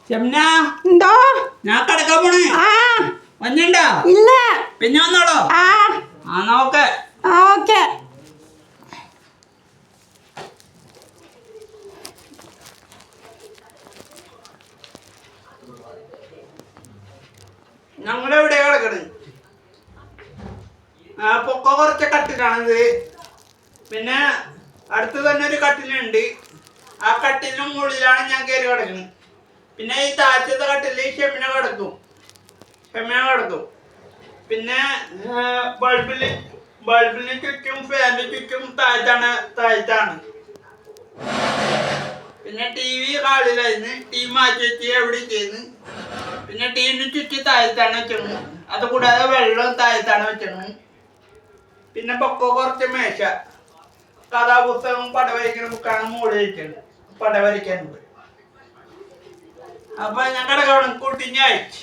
ഷംന എന്തോ ഞാൻ കിടക്കാൻ പോണേ. ആ മഞ്ഞുണ്ടോ? ഇല്ല. പിന്നെ വന്നോളോ. ആ നോക്കെ. ഓക്കെ. ഞങ്ങളെവിടെ കിടക്കണ്? പൊക്ക കുറച്ച കട്ടിലാണിത്. പിന്നെ അടുത്ത് തന്നെ ഒരു കട്ടിലുണ്ട്. ആ കട്ടിലിന് മുകളിലാണ് ഞാൻ കയറി കിടക്കുന്നത്. പിന്നെ ഈ താഴത്തെ കട്ടില് ഷെമിന കിടക്കും. പിന്നെ ബൾബിന് ചുറ്റും ഫാനിന് ചുറ്റും താഴത്താണ്. പിന്നെ ടി വി ഹാളിലായിരുന്നു. ടി വി മാറ്റി വെച്ച് എവിടെ ചെയ്യുന്നു. പിന്നെ ടിവിന് ചുറ്റും താഴത്താണ് വെച്ചത്. അതുകൂടാതെ വെള്ളം താഴത്താണ് വെച്ചത്. പിന്നെ പൊക്ക കുറച്ച് മേശ, കഥാപുസ്തകം പട വരയ്ക്കുന്ന ബുക്കാണ് മുകളിൽ വെച്ചത്. പട വരയ്ക്കാനുണ്ട്. അപ്പൊ ഞാൻ കിടക്കണം കൂട്ടിഞ്ഞാഴ്ച.